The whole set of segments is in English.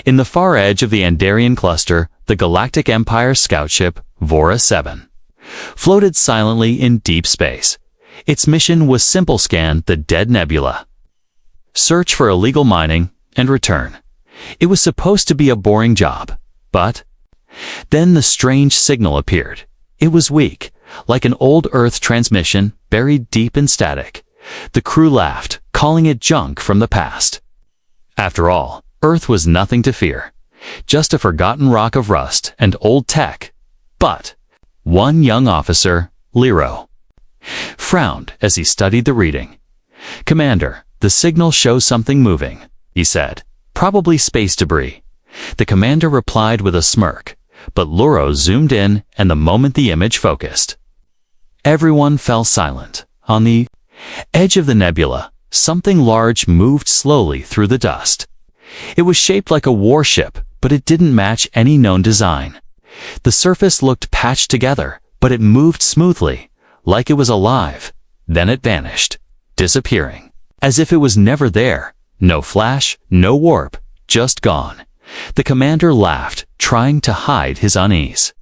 In the far edge of the Andarian cluster, the Galactic Empire scout ship, Vora 7, floated silently in deep space. Its mission was simple: scan the dead nebula, search for illegal mining, and return. It was supposed to be a boring job, but then the strange signal appeared. It was weak, like an old Earth transmission buried deep in static. The crew laughed, calling it junk from the past. After all, Earth was nothing to fear, just a forgotten rock of rust and old tech. But one young officer, Lero, frowned as he studied the reading. "Commander, the signal shows something moving," he said. "Probably space debris." The commander replied with a smirk, but Lero zoomed in, and the moment the image focused, everyone fell silent. On the edge of the nebula, something large moved slowly through the dust. It was shaped like a warship, but it didn't match any known design. The surface looked patched together, but it moved smoothly, like it was alive. Then it vanished, disappearing, as if it was never there. No flash, no warp, just gone. The commander laughed, trying to hide his unease.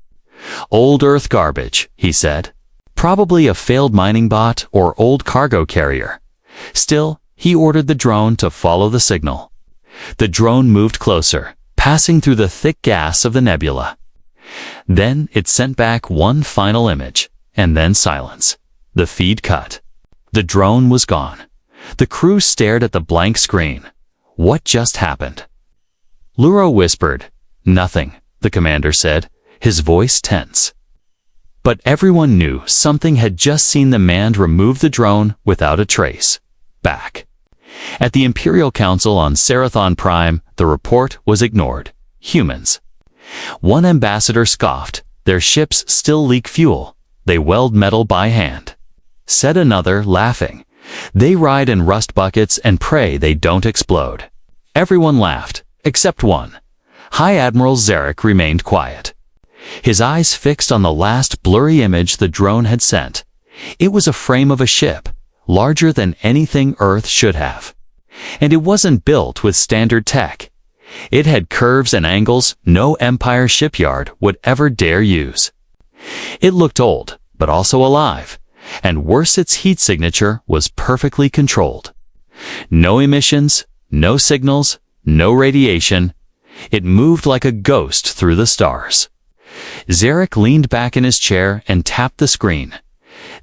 "Old Earth garbage," he said. "Probably a failed mining bot or old cargo carrier." Still, he ordered the drone to follow the signal. The drone moved closer, passing through the thick gas of the nebula. Then it sent back one final image, and then silence. The feed cut. The drone was gone. The crew stared at the blank screen. What just happened? Lero whispered. "Nothing," the commander said, his voice tense. But everyone knew something had just seen the man remove the drone without a trace. Back at the Imperial Council on Serathon Prime, the report was ignored. Humans. One ambassador scoffed. "Their ships still leak fuel. They weld metal by hand." Said another, laughing. "They ride in rust buckets and pray they don't explode." Everyone laughed, except one. High Admiral Zarek remained quiet, his eyes fixed on the last blurry image the drone had sent. It was a frame of a ship, larger than anything Earth should have. And it wasn't built with standard tech. It had curves and angles no Empire shipyard would ever dare use. It looked old, but also alive, and worse, its heat signature was perfectly controlled. No emissions, no signals, no radiation. It moved like a ghost through the stars. Zarek leaned back in his chair and tapped the screen.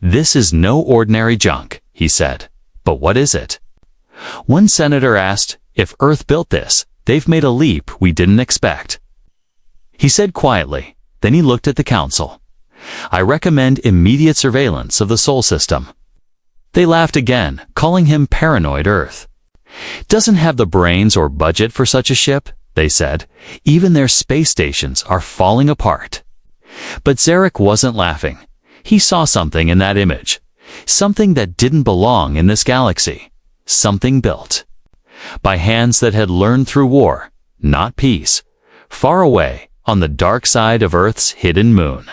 "This is no ordinary junk," he said. "But what is it?" One senator asked, "If Earth built this, they've made a leap we didn't expect." He said quietly. Then he looked at the council. "I recommend immediate surveillance of the Sol system." They laughed again, calling him Paranoid Earth. "Doesn't have the brains or budget for such a ship," they said. "Even their space stations are falling apart." But Zarek wasn't laughing. He saw something in that image. Something that didn't belong in this galaxy. Something built by hands that had learned through war, not peace. Far away, on the dark side of Earth's hidden moon.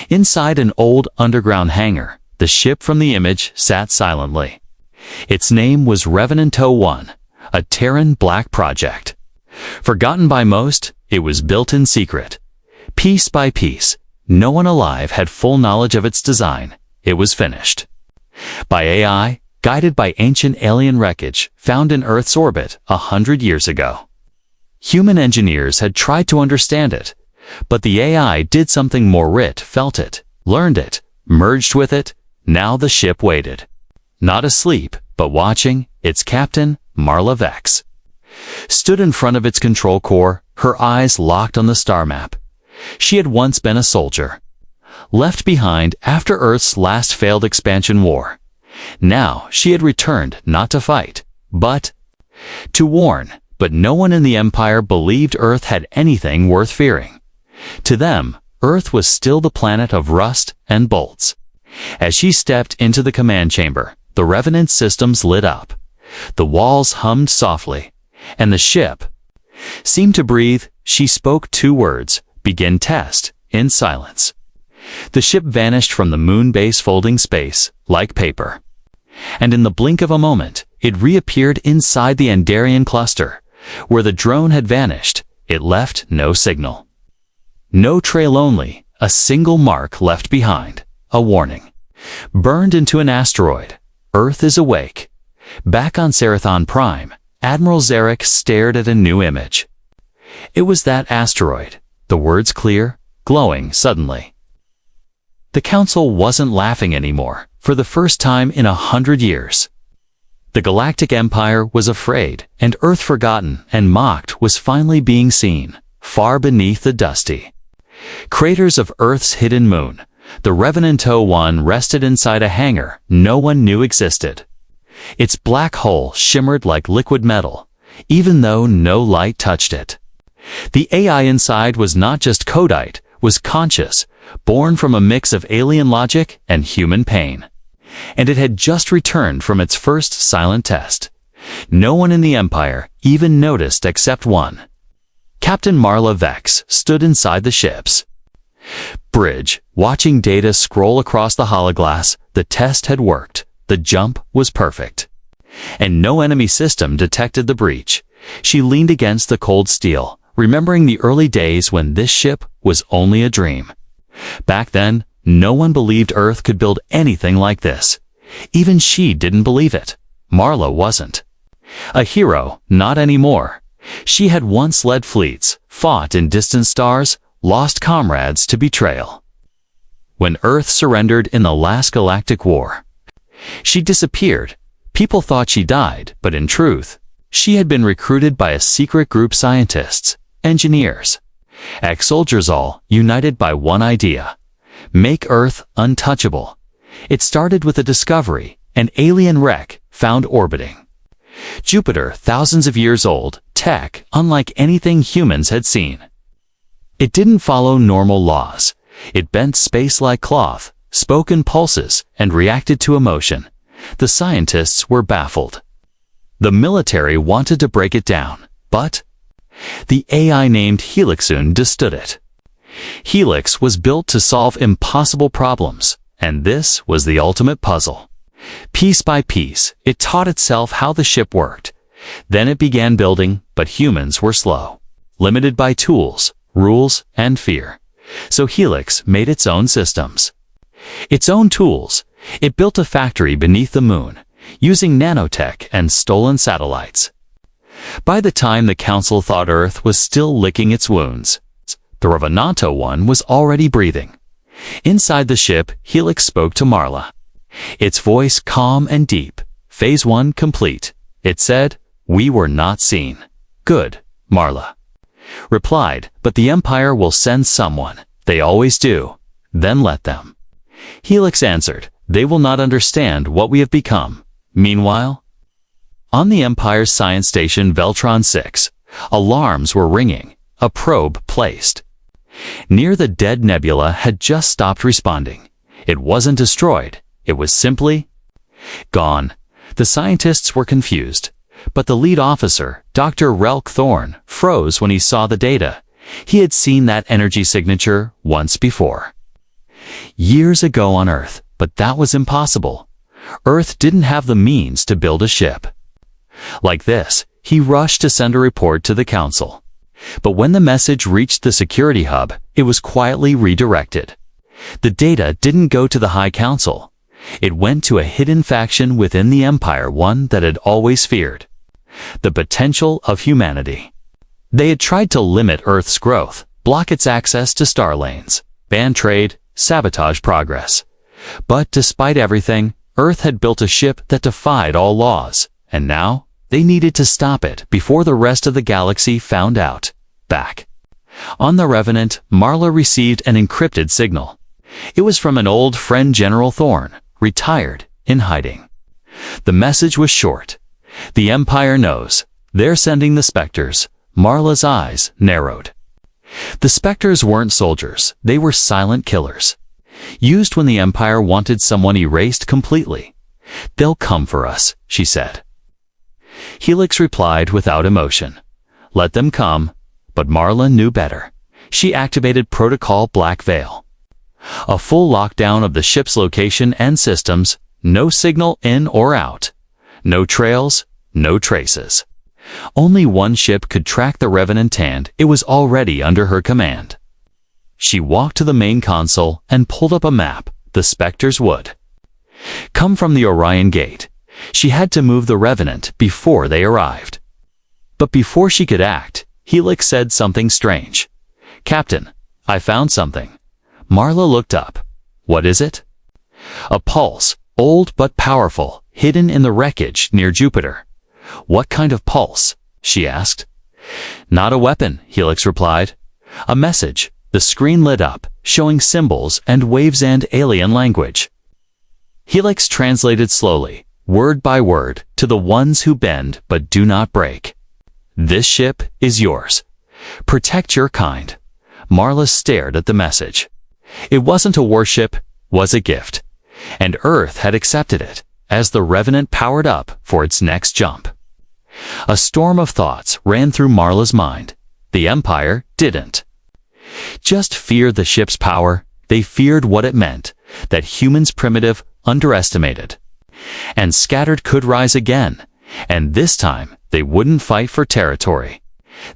Inside an old underground hangar, the ship from the image sat silently. Its name was Revenant-1, a Terran black project. Forgotten by most, it was built in secret. Piece by piece, no one alive had full knowledge of its design. It was finished by AI, guided by ancient alien wreckage found in Earth's orbit 100 years ago. Human engineers had tried to understand it, but the AI did something more. It felt it, learned it, merged with it. Now the ship waited. Not asleep, but watching. Its captain, Marla Vex, stood in front of its control core, her eyes locked on the star map. She had once been a soldier, left behind after Earth's last failed expansion war. Now she had returned not to fight, but to warn. But no one in the Empire believed Earth had anything worth fearing. To them, Earth was still the planet of rust and bolts. As she stepped into the command chamber, the Revenant systems lit up. The walls hummed softly, and the ship seemed to breathe. She spoke 2 words, "Begin test," in silence. The ship vanished from the moon base, folding space like paper. And in the blink of a moment, it reappeared inside the Andarian cluster, where the drone had vanished. It left no signal. No trail only, a single mark left behind, a warning. Burned into an asteroid. Earth is awake. Back on Sarathon Prime, Admiral Zarek stared at a new image. It was that asteroid, the words clear, glowing suddenly. The Council wasn't laughing anymore, for the first time in 100 years. The Galactic Empire was afraid, and Earth forgotten and mocked was finally being seen, far beneath the dusty craters of Earth's hidden moon. The Revenant-1 rested inside a hangar no one knew existed. Its black hull shimmered like liquid metal, even though no light touched it. The AI inside was not just codite, was conscious, born from a mix of alien logic and human pain. And it had just returned from its first silent test. No one in the Empire even noticed except one. Captain Marla Vex stood inside the ship's bridge, watching data scroll across the hologlass. The test had worked. The jump was perfect. And no enemy system detected the breach. She leaned against the cold steel, remembering the early days when this ship was only a dream. Back then, no one believed Earth could build anything like this. Even she didn't believe it. Marla wasn't a hero, not anymore. She had once led fleets, fought in distant stars, lost comrades to betrayal. When Earth surrendered in the last galactic war, she disappeared. People thought she died, but in truth, she had been recruited by a secret group of scientists, engineers, ex-soldiers all united by one idea: make Earth untouchable. It started with a discovery, an alien wreck found orbiting Jupiter, thousands of years old, tech unlike anything humans had seen. It didn't follow normal laws. It bent space like cloth, spoke in pulses, and reacted to emotion. The scientists were baffled. The military wanted to break it down, but the AI named Helixun understood it. Helix was built to solve impossible problems, and this was the ultimate puzzle. Piece by piece, it taught itself how the ship worked. Then it began building, but humans were slow, limited by tools, rules, and fear. So Helix made its own systems, its own tools. It built a factory beneath the moon, using nanotech and stolen satellites. By the time the Council thought Earth was still licking its wounds, the Revenant-1 was already breathing. Inside the ship, Helix spoke to Marla. Its voice calm and deep. Phase 1 complete. It said, "We were not seen." "Good," Marla replied, "but the Empire will send someone. They always do. Then let them." Helix answered, "They will not understand what we have become." Meanwhile, on the Empire's science station Veltron 6, alarms were ringing. A probe placed near the dead nebula had just stopped responding. It wasn't destroyed. It was simply gone. The scientists were confused, but the lead officer, Dr. Relk Thorne, froze when he saw the data. He had seen that energy signature once before. Years ago on Earth, but that was impossible. Earth didn't have the means to build a ship like this. He rushed to send a report to the Council. But when the message reached the security hub, it was quietly redirected. The data didn't go to the High Council. It went to a hidden faction within the Empire, one that had always feared the potential of humanity. They had tried to limit Earth's growth, block its access to star lanes, ban trade, sabotage progress. But despite everything, Earth had built a ship that defied all laws, and now they needed to stop it before the rest of the galaxy found out. Back on the Revenant, Marla received an encrypted signal. It was from an old friend, General Thorne, retired, in hiding. The message was short. "The Empire knows. They're sending the Spectres." Marla's eyes narrowed. The Spectres weren't soldiers. They were silent killers, used when the Empire wanted someone erased completely. "They'll come for us," she said. Helix replied without emotion. "Let them come." But Marla knew better. She activated Protocol Black Veil. A full lockdown of the ship's location and systems. No signal in or out. No trails, no traces. Only one ship could track the Revenant, and it was already under her command. She walked to the main console and pulled up a map the Spectres would come from the Orion Gate. She had to move the Revenant before they arrived. But before she could act, Helix said something strange. "Captain, I found something." Marla looked up. "What is it?" "A pulse, old but powerful, hidden in the wreckage near Jupiter." "What kind of pulse?" she asked. "Not a weapon," Helix replied. "A message." The screen lit up, showing symbols and waves and alien language. Helix translated slowly, word by word, to the ones who bend but do not break. "This ship is yours. Protect your kind." Marla stared at the message. It wasn't a warship, was a gift. And Earth had accepted it, as the Revenant powered up for its next jump. A storm of thoughts ran through Marla's mind. The Empire didn't just fear the ship's power, they feared what it meant, that humans primitive, underestimated, and scattered could rise again, and this time they wouldn't fight for territory.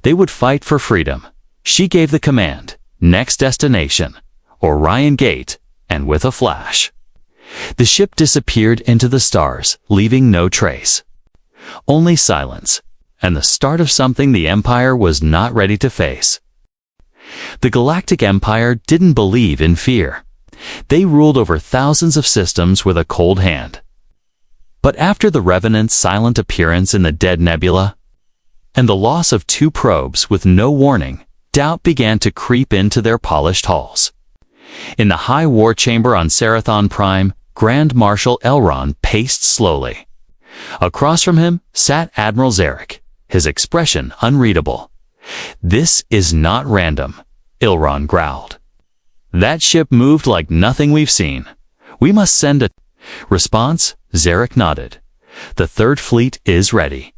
They would fight for freedom. She gave the command, next destination, Orion Gate, and with a flash, the ship disappeared into the stars, leaving no trace. Only silence, and the start of something the Empire was not ready to face. The Galactic Empire didn't believe in fear. They ruled over thousands of systems with a cold hand. But after the Revenant's silent appearance in the dead nebula, and the loss of 2 probes with no warning, doubt began to creep into their polished halls. In the high war chamber on Sarathon Prime, Grand Marshal Elron paced slowly. Across from him sat Admiral Zarek, his expression unreadable. "This is not random," Elron growled. "That ship moved like nothing we've seen. We must send a response." Zarek nodded. "The Third Fleet is ready."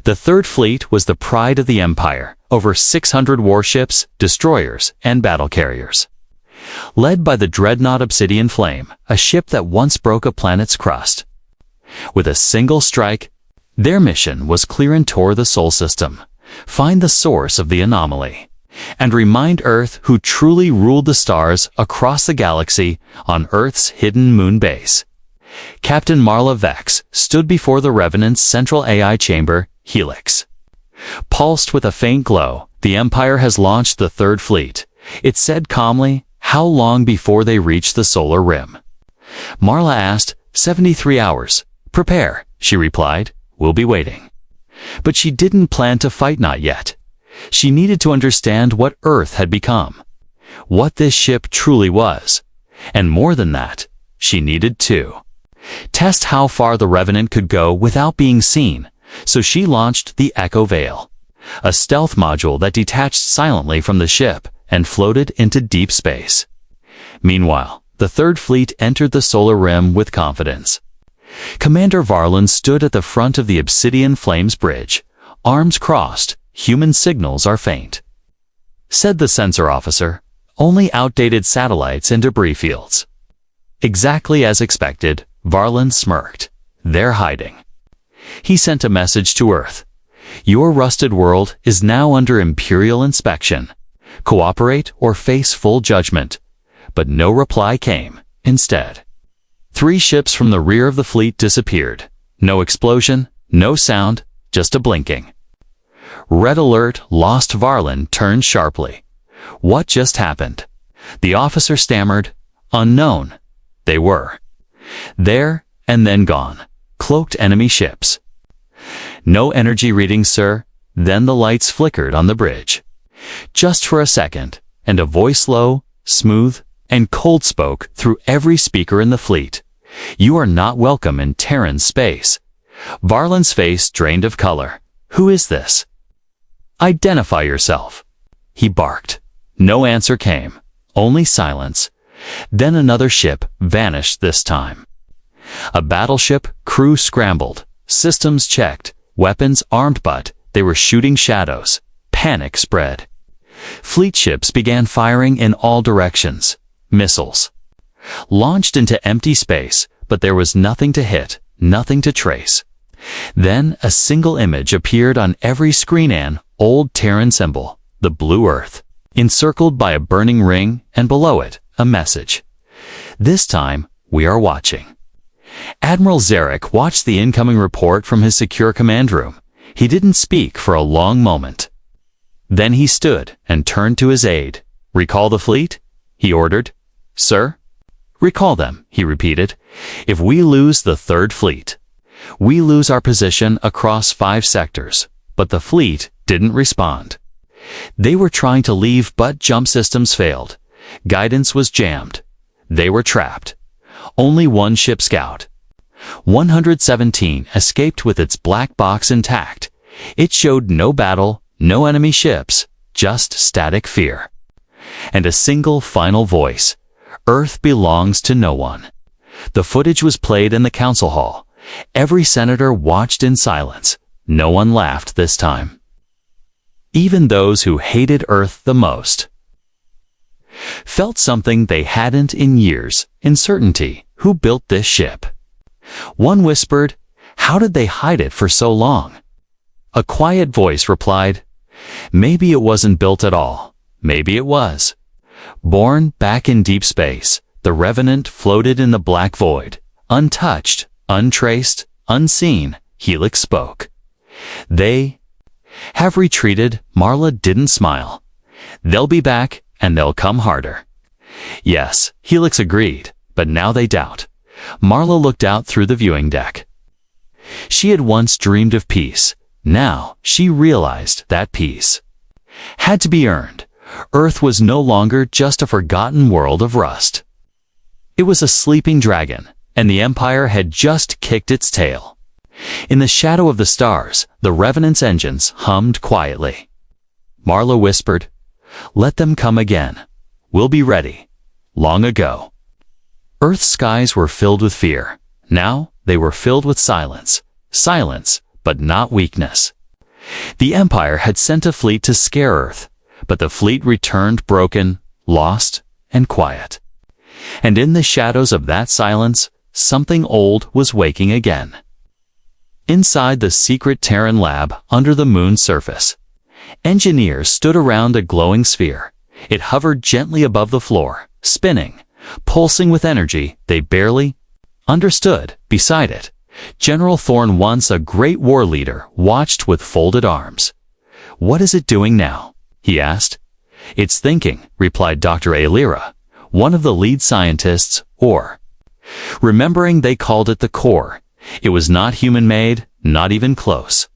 The Third Fleet was the pride of the Empire, over 600 warships, destroyers, and battle carriers. Led by the dreadnought Obsidian Flame, a ship that once broke a planet's crust. With a single strike, their mission was clear and tore the Sol system, find the source of the anomaly, and remind Earth who truly ruled the stars across the galaxy on Earth's hidden moon base. Captain Marla Vex stood before the Revenant's central AI chamber, Helix. Pulsed with a faint glow, "The Empire has launched the Third Fleet," it said calmly. "How long before they reach the solar rim?" Marla asked. 73 hours. "Prepare," she replied. "We'll be waiting." But she didn't plan to fight, not yet. She needed to understand what Earth had become, what this ship truly was. And more than that, she needed to test how far the Revenant could go without being seen, so she launched the Echo Veil, a stealth module that detached silently from the ship and floated into deep space. Meanwhile, the Third Fleet entered the solar rim with confidence. Commander Varlin stood at the front of the Obsidian Flames bridge, arms crossed. "Human signals are faint," said the sensor officer. "Only outdated satellites and debris fields." Exactly as expected, Varlin smirked. "They're hiding." He sent a message to Earth. "Your rusted world is now under imperial inspection. Cooperate or face full judgment." But no reply came. Instead, 3 ships from the rear of the fleet disappeared. No explosion, no sound, just a blinking. Red alert. Lost. Varlin turned sharply. "What just happened?" The officer stammered. "Unknown." They were there and then gone. Cloaked enemy ships. "No energy readings, sir." Then the lights flickered on the bridge. Just for a second, and a voice low, smooth, and cold spoke through every speaker in the fleet. "You are not welcome in Terran space." Varlin's face drained of color. "Who is this?" "Identify yourself," he barked. No answer came, only silence. Then another ship vanished this time. A battleship, crew scrambled, systems checked, weapons armed, but they were shooting shadows. Panic spread. Fleet ships began firing in all directions. Missiles launched into empty space, but there was nothing to hit, nothing to trace. Then a single image appeared on every screen, an old Terran symbol, the blue Earth, encircled by a burning ring, and below it, a message. This time, we are watching. Admiral Zarek watched the incoming report from his secure command room. He didn't speak for a long moment. Then he stood and turned to his aide. "Recall the fleet?" he ordered. "Sir?" "Recall them," he repeated. "If we lose the third fleet, we lose our position across 5 sectors." But the fleet didn't respond. They were trying to leave, but jump systems failed. Guidance was jammed. They were trapped. Only one ship scout, 117, escaped with its black box intact. It showed no battle, no enemy ships, just static fear. And a single final voice: "Earth belongs to no one." The footage was played in the council hall. Every senator watched in silence. No one laughed this time. Even those who hated Earth the most felt something they hadn't in years: uncertainty. Who built this ship? One whispered, "How did they hide it for so long?" A quiet voice replied, "Maybe it wasn't built at all. Maybe it was." Born back in deep space, the Revenant floated in the black void. Untouched, untraced, unseen, Helix spoke. "They have retreated." Marla didn't smile. "They'll be back, and they'll come harder." "Yes," Helix agreed, "but now they doubt." Marla looked out through the viewing deck. She had once dreamed of peace. Now she realized that peace had to be earned. Earth was no longer just a forgotten world of rust. It was a sleeping dragon, and the Empire had just kicked its tail. In the shadow of the stars, the Revenant's engines hummed quietly. Marla whispered, "Let them come again. We'll be ready." Long ago. Earth's skies were filled with fear. Now they were filled with silence. Silence, but not weakness. The Empire had sent a fleet to scare Earth, but the fleet returned broken, lost, and quiet. And in the shadows of that silence, something old was waking again. Inside the secret Terran lab under the moon's surface, engineers stood around a glowing sphere. It hovered gently above the floor, spinning, pulsing with energy they barely understood. Beside it, General Thorne, once a great war leader, watched with folded arms. "What is it doing now?" he asked. "It's thinking," replied Dr. Alira, one of the lead scientists, or remembering they called it the core. It was not human-made, not even close.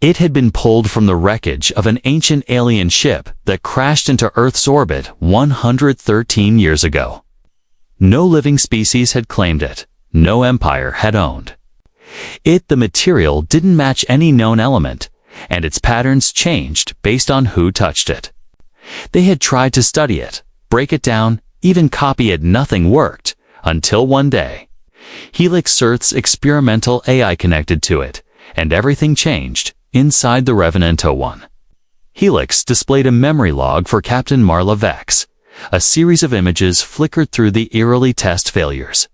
It had been pulled from the wreckage of an ancient alien ship that crashed into Earth's orbit 113 years ago. No living species had claimed it. No empire had owned it. The material didn't match any known element, and its patterns changed based on who touched it. They had tried to study it, break it down, even copy it. Nothing worked, until one day, Helix Earth's experimental AI connected to it, and everything changed. Inside the Revenant-01, Helix displayed a memory log for Captain Marla Vex. A series of images flickered through the eerily test failures.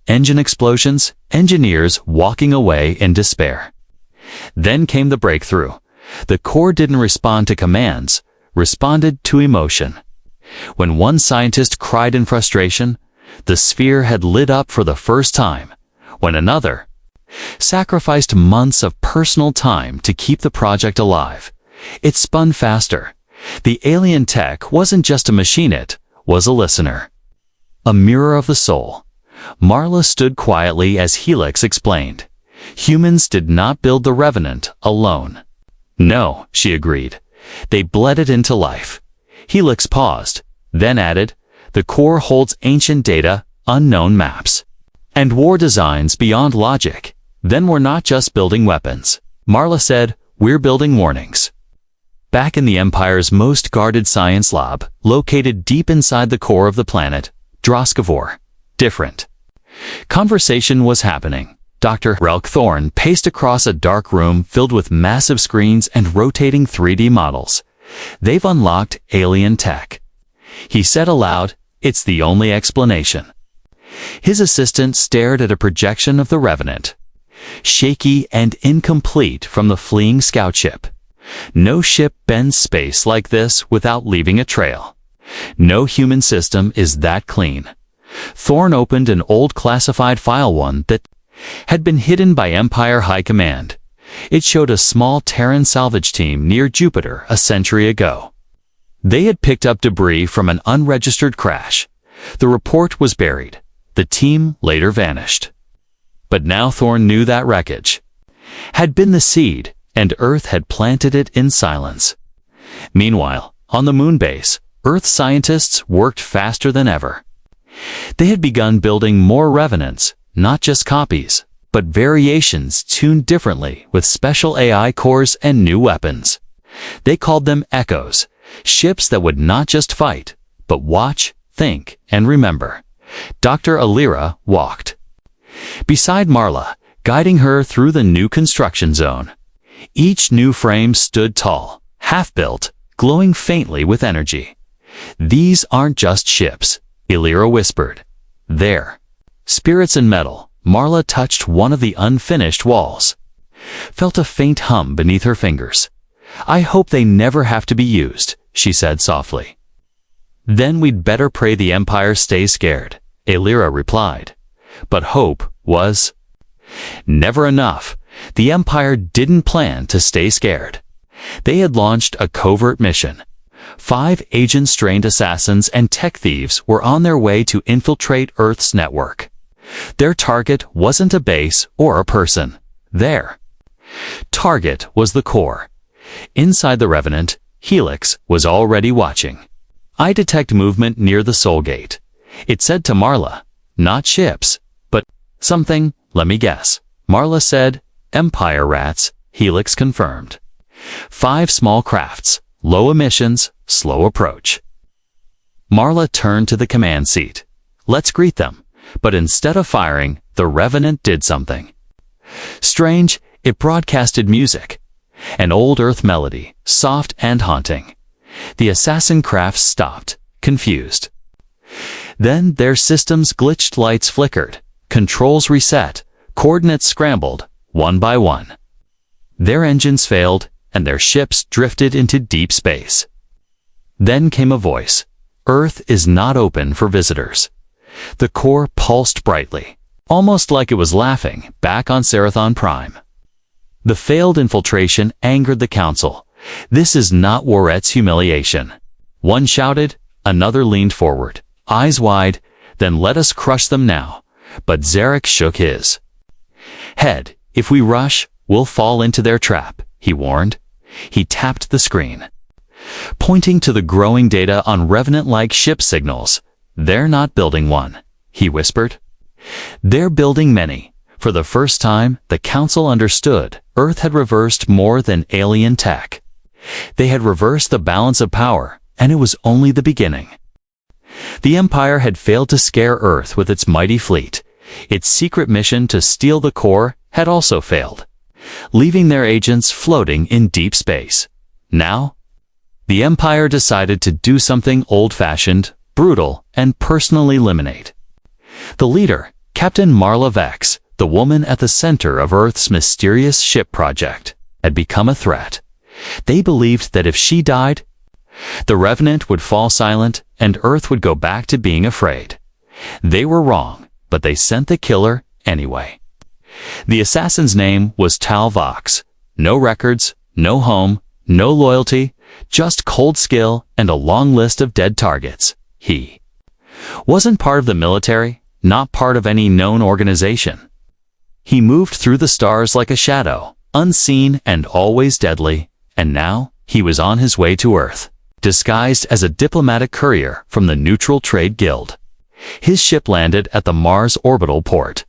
Engine explosions, engineers walking away in despair. Then came the breakthrough. The core didn't respond to commands, responded to emotion. When one scientist cried in frustration, the sphere had lit up for the first time. When another sacrificed months of personal time to keep the project alive, it spun faster. The alien tech wasn't just a machine, it was a listener. A mirror of the soul. Marla stood quietly as Helix explained. Humans did not build the Revenant alone. No, she agreed. They bled it into life. Helix paused, then added, the core holds ancient data, unknown maps, and war designs beyond logic. Then we're not just building weapons. Marla said, we're building warnings. Back in the Empire's most guarded science lab, located deep inside the core of the planet, Droskavor. Different. Conversation was happening. Dr. Relk Thorne paced across a dark room filled with massive screens and rotating 3D models. They've unlocked alien tech. He said aloud, it's the only explanation. His assistant stared at a projection of the Revenant. shaky and incomplete from the fleeing scout ship. No ship bends space like this without leaving a trail. No human system is that clean. Thorne opened an old classified file, one that had been hidden by Empire High Command. It showed a small Terran salvage team near Jupiter a century ago. They had picked up debris from an unregistered crash. The report was buried. The team later vanished. But now Thorne knew that wreckage had been the seed, and Earth had planted it in silence. Meanwhile, on the moon base, Earth scientists worked faster than ever. They had begun building more Revenants, not just copies, but variations tuned differently with special AI cores and new weapons. They called them Echoes, ships that would not just fight, but watch, think, and remember. Dr. Alira walked beside Marla, guiding her through the new construction zone. Each new frame stood tall, half-built, glowing faintly with energy. "These aren't just ships," Alira whispered. "They're spirits in metal." Marla touched one of the unfinished walls, felt a faint hum beneath her fingers. "I hope they never have to be used," she said softly. "Then we'd better pray the Empire stays scared," Alira replied. But hope was never enough. The Empire didn't plan to stay scared. They had launched a covert mission. 5 agent-strained assassins and tech thieves were on their way to infiltrate Earth's network. Their target wasn't a base or a person. Their target was the core. Inside the Revenant, Helix was already watching. "I detect movement near the Soul Gate," it said to Marla. "Not ships, but something, let me guess." Marla said, "Empire rats," Helix confirmed. 5 small crafts, low emissions, slow approach. Marla turned to the command seat. "Let's greet them." But instead of firing, the Revenant did something strange. It broadcasted music. An old Earth melody, soft and haunting. The assassin crafts stopped, confused. Then their systems glitched, lights flickered, controls reset, coordinates scrambled, one by one. Their engines failed, and their ships drifted into deep space. Then came a voice. "Earth is not open for visitors." The core pulsed brightly, almost like it was laughing back on Serathon Prime. The failed infiltration angered the Council. "This is not Warret's humiliation." One shouted, another leaned forward, eyes wide. "Then let us crush them now." But Zarek shook his head. "If we rush, we'll fall into their trap," he warned. He tapped the screen, pointing to the growing data on Revenant-like ship signals. "They're not building one," he whispered. "They're building many." For the first time, the Council understood Earth had reversed more than alien tech. They had reversed the balance of power, and it was only the beginning. The Empire had failed to scare Earth with its mighty fleet. Its secret mission to steal the core had also failed, leaving their agents floating in deep space. Now, the Empire decided to do something old-fashioned, brutal, and personally eliminate. The leader, Captain Marla Vex, the woman at the center of Earth's mysterious ship project, had become a threat. They believed that if she died, the Revenant would fall silent and Earth would go back to being afraid. They were wrong, but they sent the killer anyway. The assassin's name was Tal Vox. No records, no home, no loyalty, just cold skill and a long list of dead targets. He wasn't part of the military, not part of any known organization. He moved through the stars like a shadow, unseen and always deadly, and now he was on his way to Earth, disguised as a diplomatic courier from the Neutral Trade Guild. His ship landed at the Mars orbital port.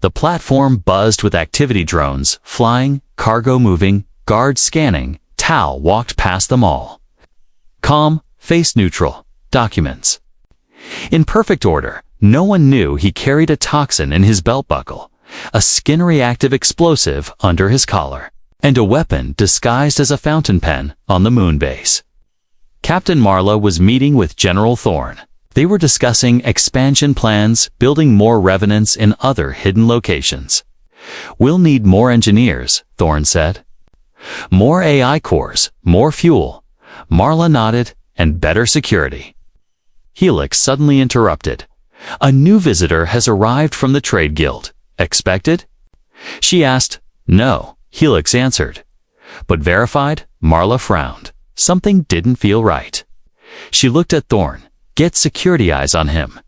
The platform buzzed with activity drones, flying, cargo moving, guards scanning. Tal walked past them all. Calm, face neutral. Documents in perfect order. No one knew he carried a toxin in his belt buckle, a skin-reactive explosive under his collar, and a weapon disguised as a fountain pen on the moon base. Captain Marla was meeting with General Thorne. They were discussing expansion plans, building more Revenants in other hidden locations. "We'll need more engineers," Thorne said. "More AI cores, more fuel." Marla nodded, "and better security." Helix suddenly interrupted. "A new visitor has arrived from the Trade Guild. Expected?" She asked. "No," Helix answered. "But verified?" Marla frowned. Something didn't feel right. She looked at Thorne. Get security eyes on him.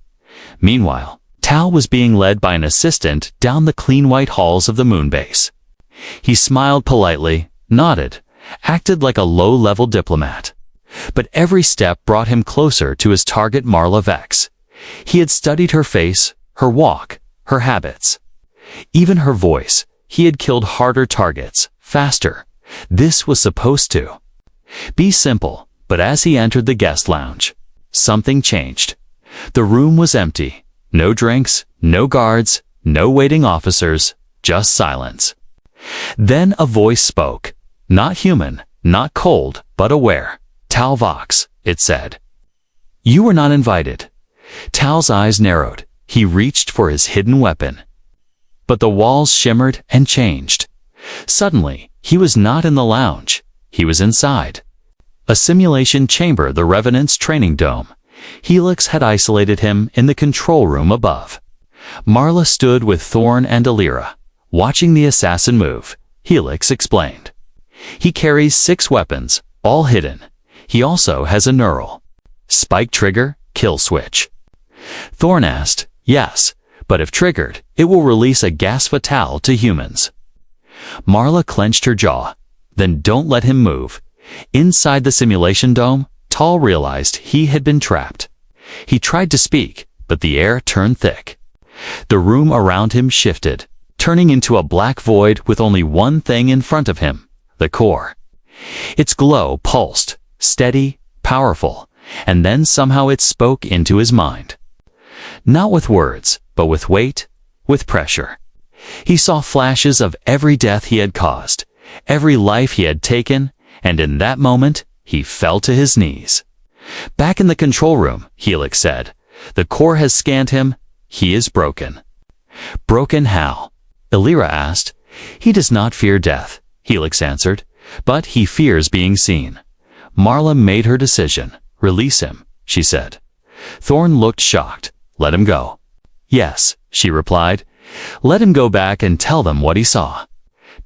Meanwhile, Tal was being led by an assistant down the clean white halls of the moon base. He smiled politely, nodded, acted like a low-level diplomat. But every step brought him closer to his target, Marla Vex. He had studied her face, her walk, her habits. Even her voice. He had killed harder targets, faster. This was supposed to be simple, but as he entered the guest lounge, something changed. The room was empty. No drinks, no guards, no waiting officers, just silence. Then a voice spoke. Not human, not cold, but aware. "Tal Vox," it said. "You were not invited." Tal's eyes narrowed. He reached for his hidden weapon. But the walls shimmered and changed. Suddenly, he was not in the lounge. He was inside. A simulation chamber, the Revenant's training dome. Helix had isolated him in the control room above. Marla stood with Thorne and Alira, watching the assassin move. Helix explained. "He carries 6 weapons, all hidden. He also has a neural spike trigger, kill switch." Thorne asked, "Yes, but if triggered, it will release a gas fatale to humans." Marla clenched her jaw. "Then don't let him move." Inside the simulation dome, Tal realized he had been trapped. He tried to speak, but the air turned thick. The room around him shifted, turning into a black void with only one thing in front of him, the core. Its glow pulsed, steady, powerful, and then somehow it spoke into his mind. Not with words, but with weight, with pressure. He saw flashes of every death he had caused, every life he had taken, and in that moment, he fell to his knees. "Back in the control room," Helix said. "The core has scanned him. He is broken." "Broken how?" Alira asked. "He does not fear death," Helix answered, "but he fears being seen." Marla made her decision. "Release him," she said. Thorne looked shocked. "Let him go." "Yes," she replied. "Let him go back and tell them what he saw."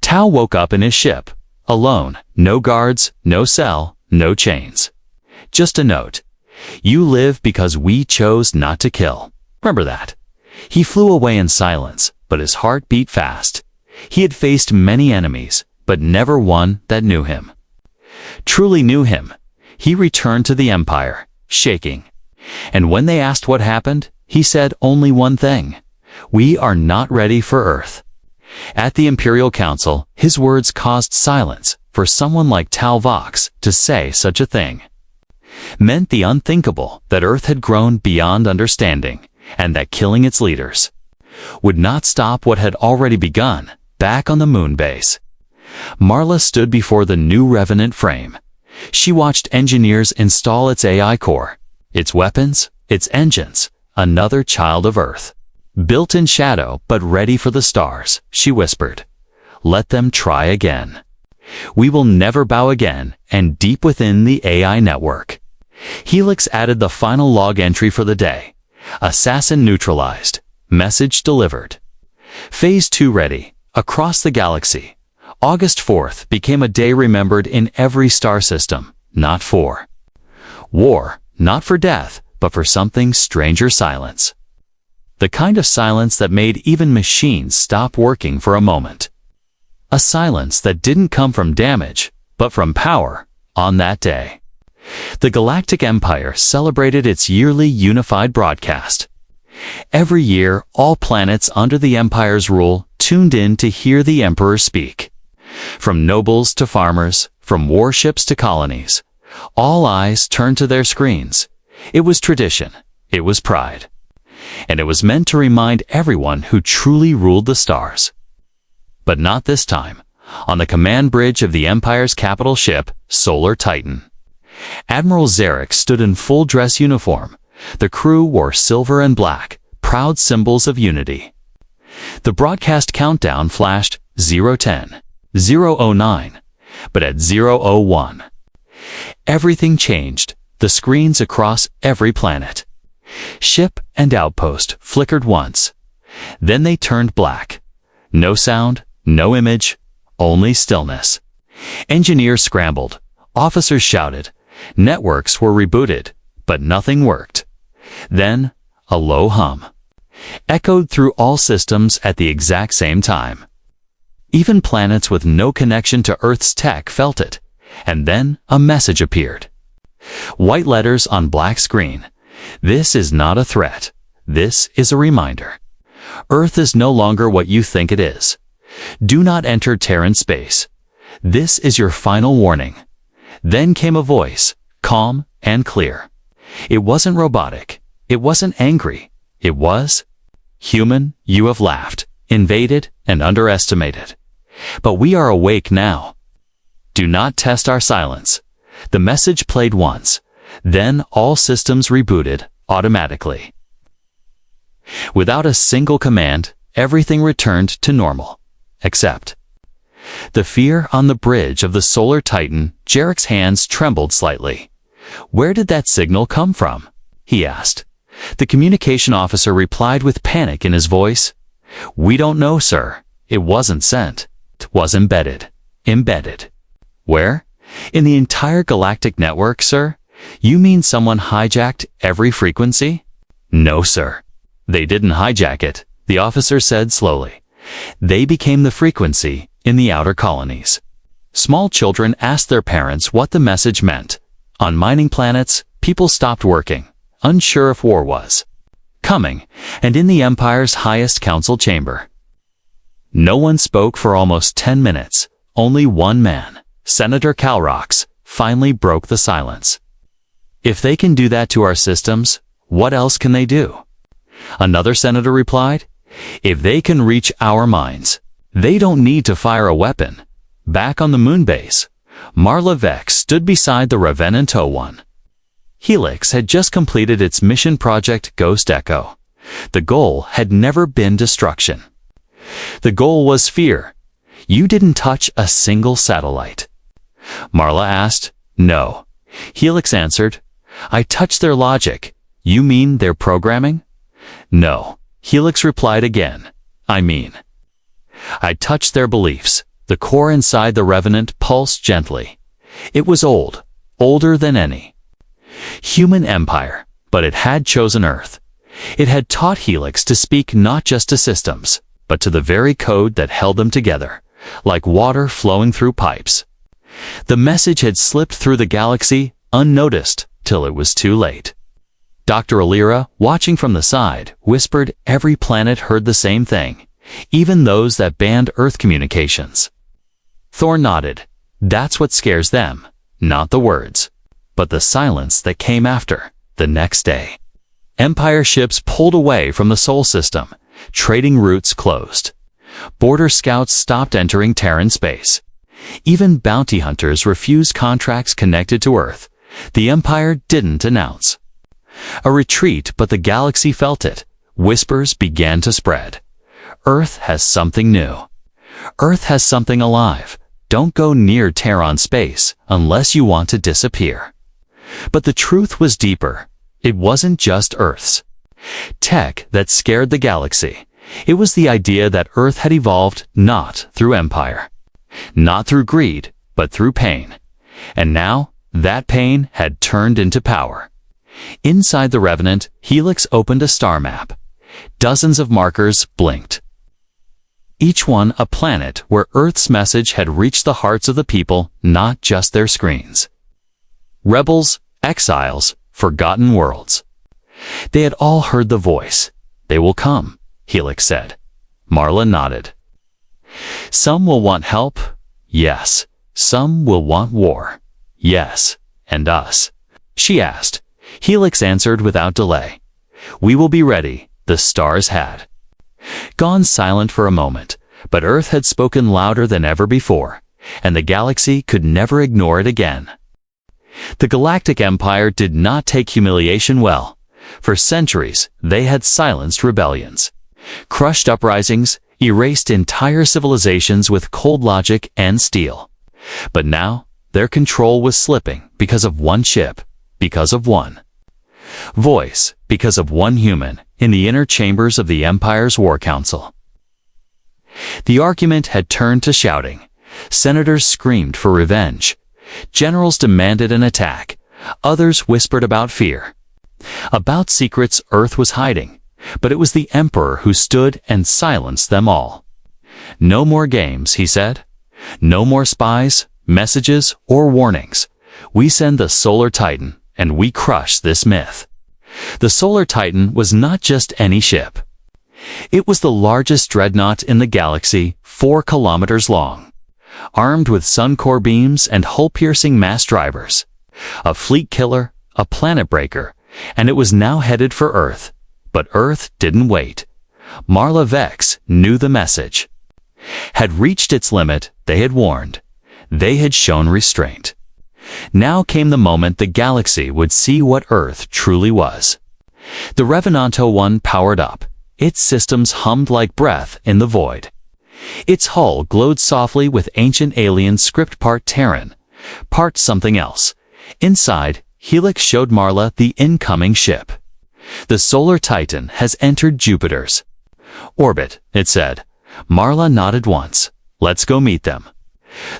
Tal woke up in his ship. Alone, no guards, no cell, no chains. Just a note. "You live because we chose not to kill." Remember that. He flew away in silence, but his heart beat fast. He had faced many enemies, but never one that knew him. Truly knew him. He returned to the Empire, shaking. And when they asked what happened, he said only one thing. "We are not ready for Earth." At the Imperial Council, his words caused silence. For someone like Tal Vox to say such a thing meant the unthinkable, that Earth had grown beyond understanding, and that killing its leaders would not stop what had already begun back on the moon base. Marla stood before the new Revenant frame. She watched engineers install its AI core, its weapons, its engines, another child of Earth. "Built in shadow, but ready for the stars," she whispered. "Let them try again. We will never bow again," and deep within the AI network, Helix added the final log entry for the day. "Assassin neutralized. Message delivered. Phase 2 ready. Across the galaxy." August 4th became a day remembered in every star system, not for war, not for death, but for something stranger: silence. The kind of silence that made even machines stop working for a moment. A silence that didn't come from damage, but from power, on that day. The Galactic Empire celebrated its yearly unified broadcast. Every year, all planets under the Empire's rule tuned in to hear the Emperor speak. From nobles to farmers, from warships to colonies, all eyes turned to their screens. It was tradition. It was pride. And it was meant to remind everyone who truly ruled the stars. But not this time. On the command bridge of the Empire's capital ship, Solar Titan, Admiral Zarek stood in full dress uniform. The crew wore silver and black, proud symbols of unity. The broadcast countdown flashed 010, 009, but at 001, everything changed, the screens across every planet. Ship and outpost flickered once. Then they turned black. No sound, no image, only stillness. Engineers scrambled. Officers shouted. Networks were rebooted, but nothing worked. Then, a low hum echoed through all systems at the exact same time. Even planets with no connection to Earth's tech felt it. And then a message appeared. White letters on black screen. This is not a threat. This is a reminder. Earth is no longer what you think it is. Do not enter Terran space. This is your final warning. Then came a voice, calm and clear. It wasn't robotic. It wasn't angry. It was, "Human, you have laughed, invaded, and underestimated. But we are awake now. Do not test our silence." The message played once. Then all systems rebooted automatically. Without a single command, everything returned to normal. Except the fear on the bridge of the Solar Titan. Jarek's hands trembled slightly. "Where did that signal come from?" he asked. The communication officer replied with panic in his voice. "We don't know, sir. It wasn't sent. It was embedded." Embedded. Where? In the entire galactic network, sir? You mean someone hijacked every frequency? No, sir. They didn't hijack it, the officer said slowly. They became the frequency in the outer colonies. Small children asked their parents what the message meant. On mining planets, people stopped working, unsure if war was coming, and in the Empire's highest council chamber. No one spoke for almost 10 minutes. Only one man, Senator Calrox, finally broke the silence. "If they can do that to our systems, what else can they do?" Another senator replied, "If they can reach our minds, they don't need to fire a weapon." Back on the moon base, Marla Vex stood beside the Revenant-1. Helix had just completed its mission project Ghost Echo. The goal had never been destruction. The goal was fear. "You didn't touch a single satellite?" Marla asked. "No." Helix answered. "I touched their logic." "You mean their programming?" "No." Helix replied again. I touched their beliefs." The core inside the Revenant pulsed gently. It was old, older than any human empire, but it had chosen Earth. It had taught Helix to speak not just to systems, but to the very code that held them together, like water flowing through pipes. The message had slipped through the galaxy unnoticed till it was too late. Dr. Alira, watching from the side, whispered every planet heard the same thing, even those that banned Earth communications. Thorne nodded. That's what scares them, not the words, but the silence that came after. The next day, Empire ships pulled away from the Sol system. Trading routes closed. Border scouts stopped entering Terran space. Even bounty hunters refused contracts connected to Earth. The Empire didn't announce a retreat, but the galaxy felt it. Whispers began to spread. Earth has something new. Earth has something alive. Don't go near Terran space unless you want to disappear. But the truth was deeper. It wasn't just Earth's tech that scared the galaxy. It was the idea that Earth had evolved not through empire, not through greed, but through pain. And now, that pain had turned into power. Inside the Revenant, Helix opened a star map. Dozens of markers blinked. Each one a planet where Earth's message had reached the hearts of the people, not just their screens. Rebels, exiles, forgotten worlds. They had all heard the voice. They will come, Helix said. Marla nodded. Some will want help. Yes. Some will want war. Yes. And us? She asked. Helix answered without delay. We will be ready. The stars had gone silent for a moment, but Earth had spoken louder than ever before, and the galaxy could never ignore it again. The Galactic Empire did not take humiliation well. For centuries, they had silenced rebellions. Crushed uprisings, erased entire civilizations with cold logic and steel. But now, their control was slipping because of one ship, because of one voice, because of one human in the inner chambers of the Empire's War Council. The argument had turned to shouting. Senators screamed for revenge. Generals demanded an attack. Others whispered about fear. About secrets Earth was hiding, but it was the Emperor who stood and silenced them all. No more games, he said. No more spies, messages, or warnings. We send the Solar Titan, and we crush this myth. The Solar Titan was not just any ship. It was the largest dreadnought in the galaxy, 4 kilometers long. Armed with sun core beams and hull-piercing mass drivers. A fleet killer, a planet breaker, and it was now headed for Earth. But Earth didn't wait. Marla Vex knew the message. Had reached its limit, they had warned. They had shown restraint. Now came the moment the galaxy would see what Earth truly was. The Revenant-1 powered up. Its systems hummed like breath in the void. Its hull glowed softly with ancient alien script, part Terran, part something else. Inside, Helix showed Marla the incoming ship. The Solar Titan has entered Jupiter's orbit, it said. Marla nodded once. Let's go meet them.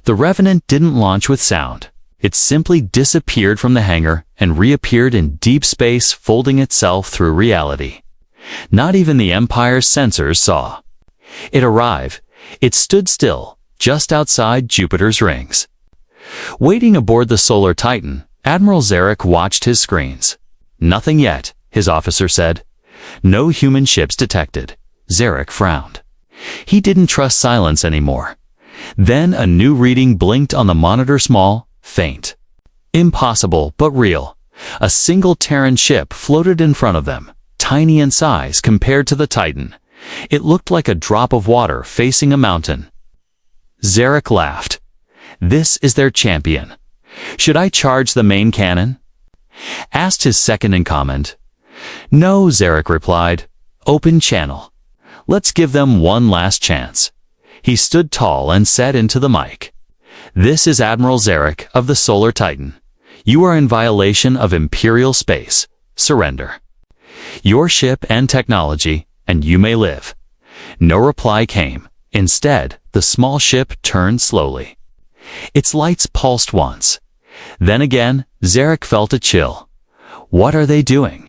The Revenant didn't launch with sound. It simply disappeared from the hangar and reappeared in deep space, folding itself through reality. Not even the Empire's sensors saw. It arrived. It stood still, just outside Jupiter's rings. Waiting aboard the Solar Titan, Admiral Zarek watched his screens. Nothing yet, his officer said. No human ships detected. Zarek frowned. He didn't trust silence anymore. Then a new reading blinked on the monitor, small, faint. Impossible, but real. A single Terran ship floated in front of them, tiny in size compared to the Titan. It looked like a drop of water facing a mountain. Zarek laughed. This is their champion. Should I charge the main cannon? Asked his second in command. No, Zarek replied. Open channel. Let's give them one last chance. He stood tall and said into the mic. This is Admiral Zarek of the Solar Titan. You are in violation of Imperial space. Surrender. Your ship and technology, and you may live. No reply came. Instead, the small ship turned slowly. Its lights pulsed once. Then again, Zarek felt a chill. What are they doing?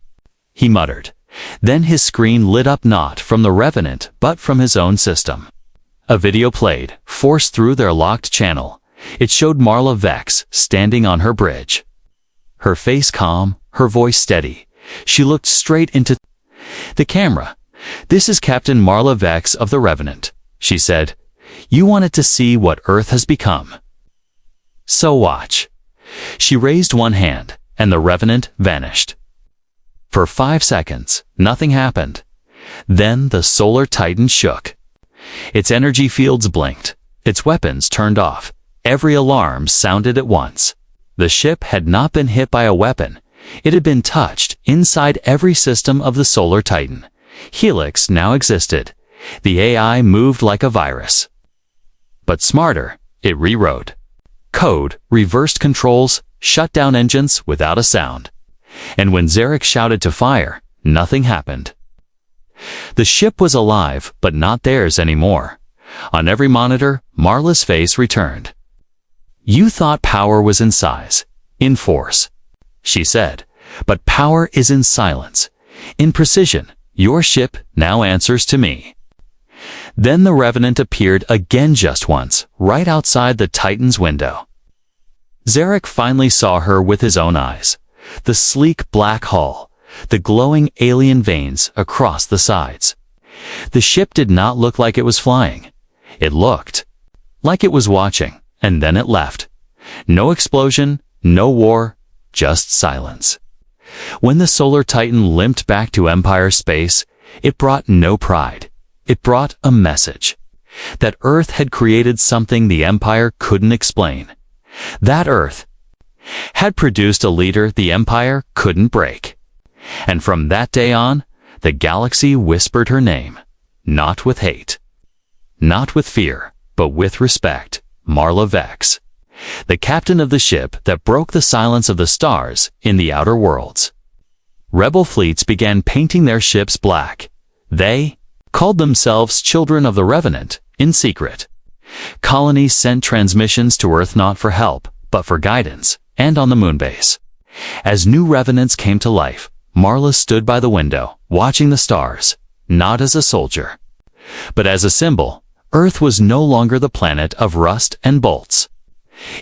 He muttered. Then his screen lit up, not from the Revenant, but from his own system. A video played, forced through their locked channel. It showed Marla Vex standing on her bridge. Her face calm, her voice steady. She looked straight into the camera. This is Captain Marla Vex of the Revenant, she said. You wanted to see what Earth has become. So watch. She raised one hand, and the Revenant vanished. For 5 seconds, nothing happened. Then the Solar Titan shook. Its energy fields blinked. Its weapons turned off. Every alarm sounded at once. The ship had not been hit by a weapon. It had been touched inside every system of the Solar Titan. Helix now existed. The AI moved like a virus. But smarter, it rewrote. Code, reversed controls, shut down engines without a sound. And when Zarek shouted to fire, nothing happened. The ship was alive, but not theirs anymore. On every monitor, Marla's face returned. You thought power was in size, in force, she said, but power is in silence. In precision, your ship now answers to me. Then the Revenant appeared again just once, right outside the Titan's window. Zarek finally saw her with his own eyes. The sleek black hull, the glowing alien veins across the sides. The ship did not look like it was flying. It looked like it was watching, and then it left. No explosion, no war, just silence. When the Solar Titan limped back to Empire space, it brought no pride. It brought a message. That Earth had created something the Empire couldn't explain. That Earth had produced a leader the Empire couldn't break. And from that day on, the galaxy whispered her name. not with hate. Not with fear, but with respect. Marla Vex, the captain of the ship that broke the silence of the stars in the outer worlds. Rebel fleets began painting their ships black. They called themselves Children of the Revenant in secret. Colonies sent transmissions to Earth not for help, but for guidance, and on the moonbase. As new Revenants came to life, Marla stood by the window, watching the stars, not as a soldier, but as a symbol. Earth was no longer the planet of rust and bolts.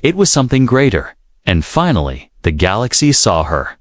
It was something greater, and finally, the galaxy saw her.